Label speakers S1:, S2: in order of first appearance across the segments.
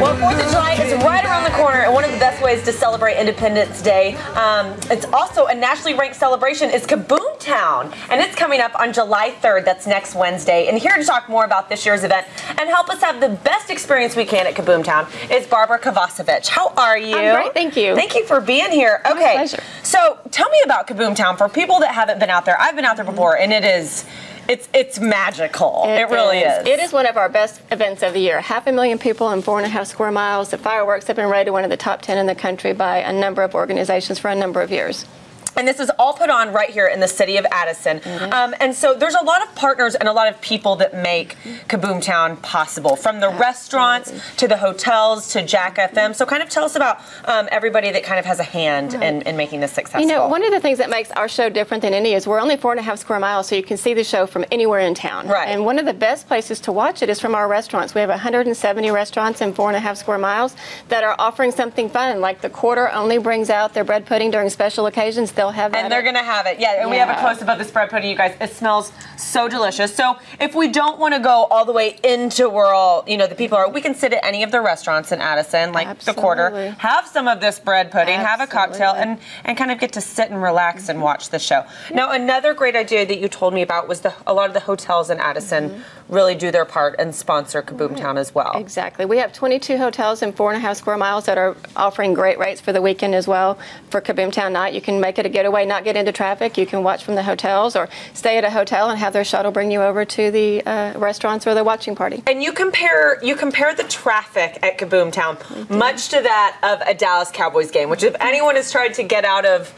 S1: Well, 4th of July is right around the corner, and one of the best ways to celebrate Independence Day, it's also a nationally ranked celebration, is Kaboom Town, and it's coming up on July 3rd. That's next Wednesday. And here to talk more about this year's event and help us have the best experience we can at Kaboom Town is Barbara Kovacevich. How are you?
S2: I'm great, thank you.
S1: Thank you for being here.
S2: My
S1: Okay,
S2: pleasure.
S1: So tell me about Kaboom Town for people that haven't been out there. I've been out there before, and it's magical. It really is.
S2: It is one of our best events of the year. 500,000 people in 4.5 square miles. The fireworks have been rated one of the top 10 in the country by a number of organizations for a number of years.
S1: And this is all put on right here in the city of Addison. And so there's a lot of partners and a lot of people that make Kaboom Town possible, from the restaurants to the hotels to Jack FM. So kind of tell us about everybody that kind of has a hand in making this successful.
S2: You know, one of the things that makes our show different than any is we're only 4.5 square miles, so you can see the show from anywhere in town.
S1: Right.
S2: And one of the best places to watch it is from our restaurants. We have 170 restaurants in 4.5 square miles that are offering something fun, like the Quarter only brings out their bread pudding during special occasions. They'll have that.
S1: And they're going to have it. Yeah, and we have a close-up of this bread pudding, you guys. It smells so delicious. So if we don't want to go all the way into where all, the people are, we can sit at any of the restaurants in Addison, like the Quarter, have some of this bread pudding, have a cocktail, and kind of get to sit and relax and watch the show. Now, another great idea that you told me about was a lot of the hotels in Addison really do their part and sponsor Kaboom Town as well.
S2: Exactly. We have 22 hotels in 4.5 square miles that are offering great rates for the weekend as well for Kaboom Town night. You can make it a getaway, not get into traffic. You can watch from the hotels or stay at a hotel and have their shuttle bring you over to the restaurants or the watching party. And
S1: you compare the traffic at Kaboom Town much to that of a Dallas Cowboys game, which if anyone has tried to get out of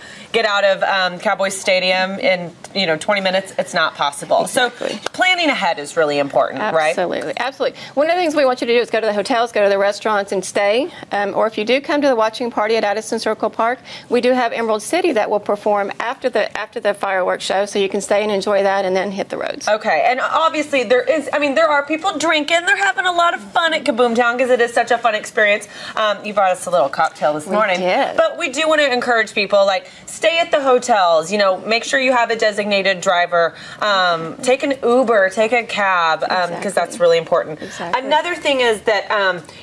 S1: Cowboys Stadium in 20 minutes, it's not possible.
S2: Exactly.
S1: So planning ahead is really important, right?
S2: Absolutely, absolutely. One of the things we want you to do is go to the hotels, go to the restaurants, and stay. Or if you do come to the watching party at Addison Circle Park, we do have Emerald City that will perform after the fireworks show, so you can stay and enjoy that, and then hit the roads.
S1: Okay, and obviously there are people drinking. They're having a lot of fun at Kaboom Town because it is such a fun experience. You brought us a little cocktail this morning.
S2: We did.
S1: But we do want to encourage people, like, stay at the hotels. Make sure you have a designated driver. Take an Uber, take a cab, because that's really important.
S2: Exactly.
S1: Another thing is that,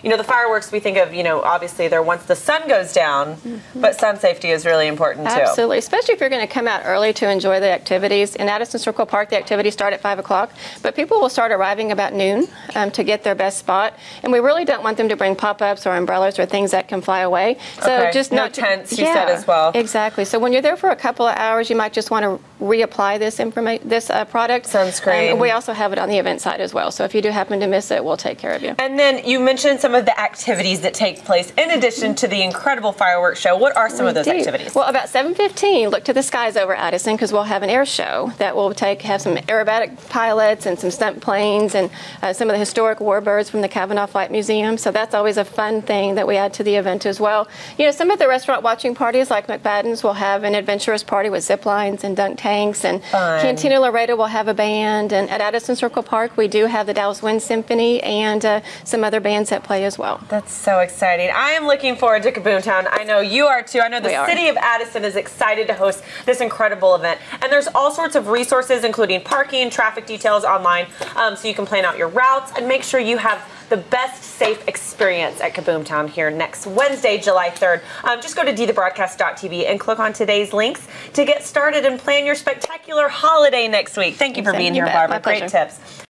S1: the fireworks we think of, obviously they're once the sun goes down, but sun safety is really important too.
S2: Absolutely, especially if you're going to come out early to enjoy the activities. In Addison Circle Park, the activities start at 5 o'clock, but people will start arriving about noon to get their best spot. And we really don't want them to bring pop-ups or umbrellas or things that can fly away. So just
S1: no tents, you said as well.
S2: Exactly. So when you're there for a couple of hours, you might just want to reapply this product.
S1: Sunscreen.
S2: We also have it on the event side as well. So if you do happen to miss it, we'll take care of you.
S1: And then you mentioned some of the activities that take place in addition to the incredible fireworks show. What are some of those activities?
S2: Well, about 7:15, look to the skies over Addison, because we'll have an air show that will have some aerobatic pilots and some stunt planes and some of the historic warbirds from the Kavanaugh Flight Museum. So that's always a fun thing that we add to the event as well. Some of the restaurant watching parties like McFadden's will have an adventurous party with zip lines and dunk tanks, and Cantina Laredo will have a band, and at Addison Circle Park we do have the Dallas Wind Symphony and some other bands that play as well.
S1: That's so exciting. I am looking forward to Kaboom Town. I know you are too. I know the city of Addison is excited to host this incredible event, and there's all sorts of resources including parking, traffic details online, so you can plan out your routes and make sure you have the best safe experience at Kaboom Town here next Wednesday, July 3rd. Just go to dthebroadcast.tv and click on today's links to get started and plan your spectacular holiday next week. Thank you for being here, Barbara. Great tips.